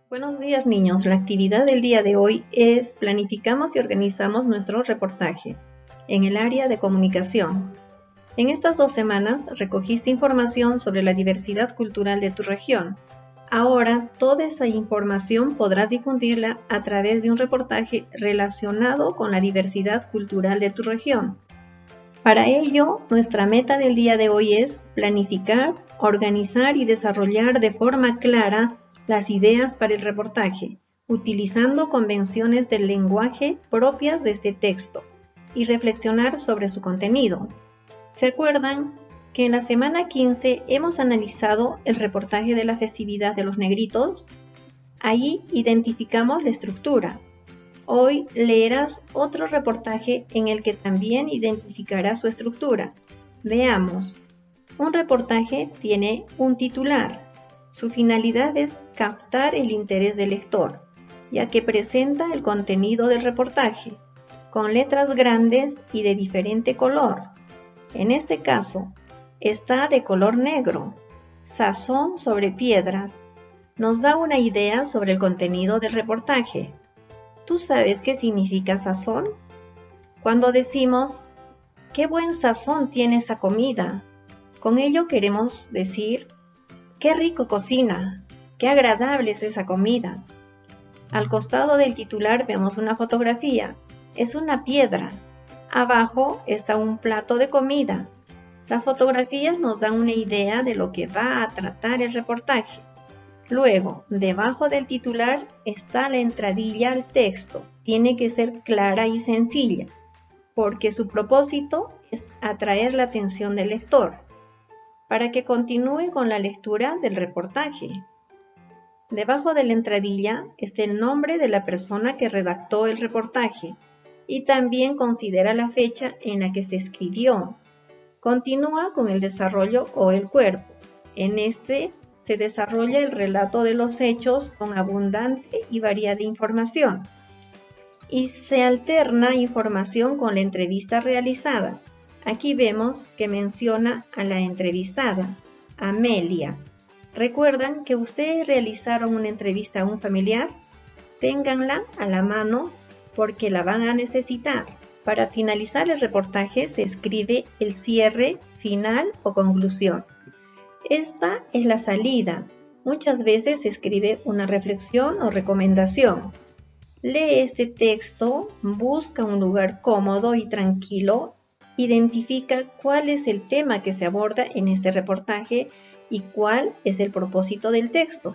Buenos días, niños. La actividad del día de hoy es planificamos y organizamos nuestro reportaje en el área de comunicación. En estas 2 semanas recogiste información sobre la diversidad cultural de tu región. Ahora, toda esa información podrás difundirla a través de un reportaje relacionado con la diversidad cultural de tu región. Para ello, nuestra meta del día de hoy es planificar, organizar y desarrollar de forma clara las ideas para el reportaje, utilizando convenciones del lenguaje propias de este texto y reflexionar sobre su contenido. ¿Se acuerdan que en la semana 15 hemos analizado el reportaje de la festividad de los negritos? Ahí identificamos la estructura. Hoy leerás otro reportaje en el que también identificarás su estructura. Veamos. Un reportaje tiene un titular. Su finalidad es captar el interés del lector, ya que presenta el contenido del reportaje, con letras grandes y de diferente color. En este caso, está de color negro. Sazón sobre piedras. Nos da una idea sobre el contenido del reportaje. ¿Tú sabes qué significa sazón? Cuando decimos, ¡qué buen sazón tiene esa comida! Con ello queremos decir, ¡qué rico cocina! ¡Qué agradable es esa comida! Al costado del titular vemos una fotografía. Es una piedra. Abajo está un plato de comida. Las fotografías nos dan una idea de lo que va a tratar el reportaje. Luego, debajo del titular está la entradilla al texto. Tiene que ser clara y sencilla, porque su propósito es atraer la atención del lector, para que continúe con la lectura del reportaje. Debajo de la entradilla está el nombre de la persona que redactó el reportaje y también considera la fecha en la que se escribió. Continúa con el desarrollo o el cuerpo. En este se desarrolla el relato de los hechos con abundante y variada información. Y se alterna información con la entrevista realizada. Aquí vemos que menciona a la entrevistada, Amelia. ¿Recuerdan que ustedes realizaron una entrevista a un familiar? Ténganla a la mano porque la van a necesitar. Para finalizar el reportaje se escribe el cierre, final o conclusión. Esta es la salida. Muchas veces se escribe una reflexión o recomendación. Lee este texto, busca un lugar cómodo y tranquilo, identifica cuál es el tema que se aborda en este reportaje y cuál es el propósito del texto.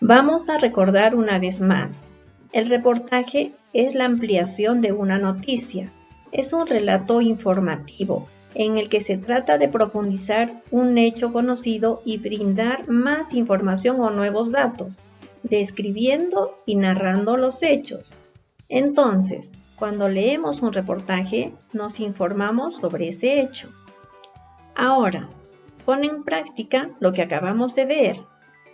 Vamos a recordar una vez más. El reportaje es la ampliación de una noticia. Es un relato informativo en el que se trata de profundizar un hecho conocido y brindar más información o nuevos datos, describiendo y narrando los hechos. Entonces, cuando leemos un reportaje, nos informamos sobre ese hecho. Ahora, pon en práctica lo que acabamos de ver.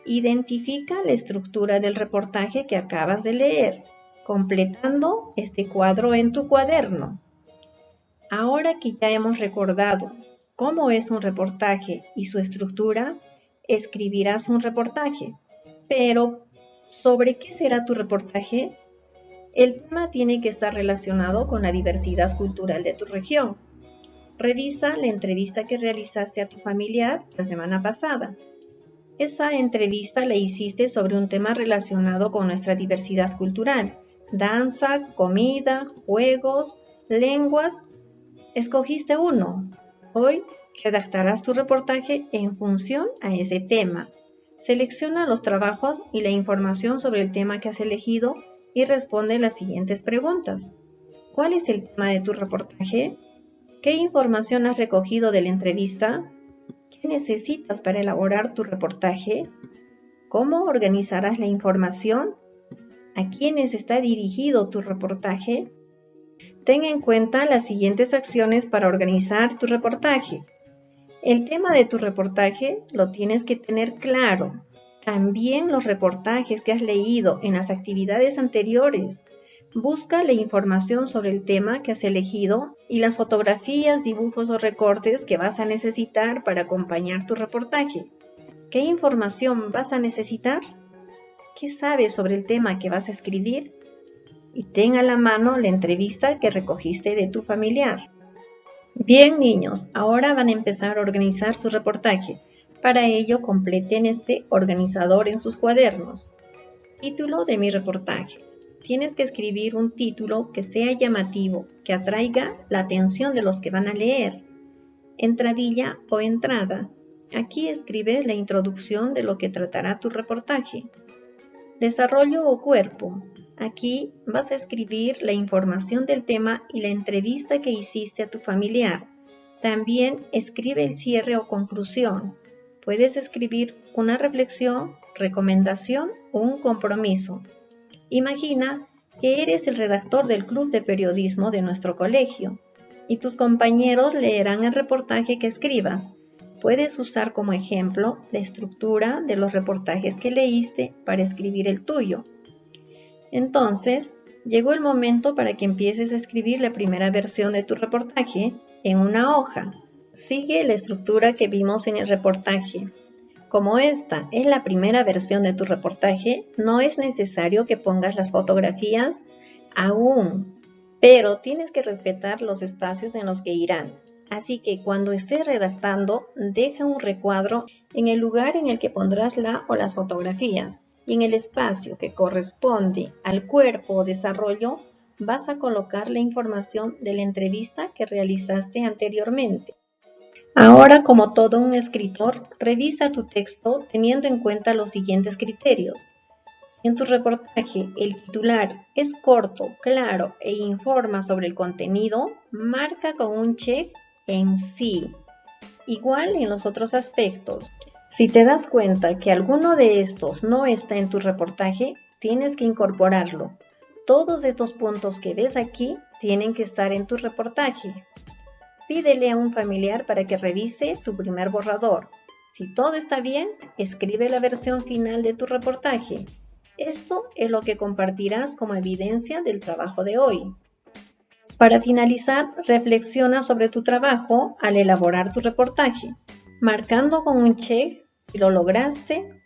Identifica la estructura del reportaje que acabas de leer, completando este cuadro en tu cuaderno. Ahora que ya hemos recordado cómo es un reportaje y su estructura, escribirás un reportaje. Pero, ¿sobre qué será tu reportaje? El tema tiene que estar relacionado con la diversidad cultural de tu región. Revisa la entrevista que realizaste a tu familiar la semana pasada. Esa entrevista la hiciste sobre un tema relacionado con nuestra diversidad cultural. Danza, comida, juegos, lenguas. Escogiste uno. Hoy redactarás tu reportaje en función a ese tema. Selecciona los trabajos y la información sobre el tema que has elegido y responde las siguientes preguntas. ¿Cuál es el tema de tu reportaje? ¿Qué información has recogido de la entrevista? ¿Qué necesitas para elaborar tu reportaje? ¿Cómo organizarás la información? ¿A quiénes está dirigido tu reportaje? Ten en cuenta las siguientes acciones para organizar tu reportaje. El tema de tu reportaje lo tienes que tener claro. También los reportajes que has leído en las actividades anteriores. Busca la información sobre el tema que has elegido y las fotografías, dibujos o recortes que vas a necesitar para acompañar tu reportaje. ¿Qué información vas a necesitar? ¿Qué sabes sobre el tema que vas a escribir? Y ten a la mano la entrevista que recogiste de tu familiar. Bien, niños, ahora van a empezar a organizar su reportaje. Para ello, completen este organizador en sus cuadernos. Título de mi reportaje. Tienes que escribir un título que sea llamativo, que atraiga la atención de los que van a leer. Entradilla o entrada. Aquí escribes la introducción de lo que tratará tu reportaje. Desarrollo o cuerpo. Aquí vas a escribir la información del tema y la entrevista que hiciste a tu familiar. También escribe el cierre o conclusión. Puedes escribir una reflexión, recomendación o un compromiso. Imagina que eres el redactor del club de periodismo de nuestro colegio y tus compañeros leerán el reportaje que escribas. Puedes usar como ejemplo la estructura de los reportajes que leíste para escribir el tuyo. Entonces, llegó el momento para que empieces a escribir la primera versión de tu reportaje en una hoja. Sigue la estructura que vimos en el reportaje. Como esta es la primera versión de tu reportaje, no es necesario que pongas las fotografías aún, pero tienes que respetar los espacios en los que irán. Así que cuando estés redactando, deja un recuadro en el lugar en el que pondrás la o las fotografías y en el espacio que corresponde al cuerpo o desarrollo vas a colocar la información de la entrevista que realizaste anteriormente. Ahora, como todo un escritor, revisa tu texto teniendo en cuenta los siguientes criterios. Si en tu reportaje el titular es corto, claro e informa sobre el contenido, marca con un check en sí. Igual en los otros aspectos. Si te das cuenta que alguno de estos no está en tu reportaje, tienes que incorporarlo. Todos estos puntos que ves aquí tienen que estar en tu reportaje. Pídele a un familiar para que revise tu primer borrador. Si todo está bien, escribe la versión final de tu reportaje. Esto es lo que compartirás como evidencia del trabajo de hoy. Para finalizar, reflexiona sobre tu trabajo al elaborar tu reportaje, marcando con un check si lo lograste,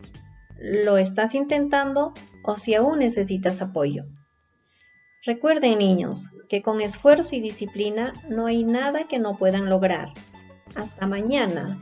lo estás intentando o si aún necesitas apoyo. Recuerden, niños, que con esfuerzo y disciplina no hay nada que no puedan lograr. Hasta mañana.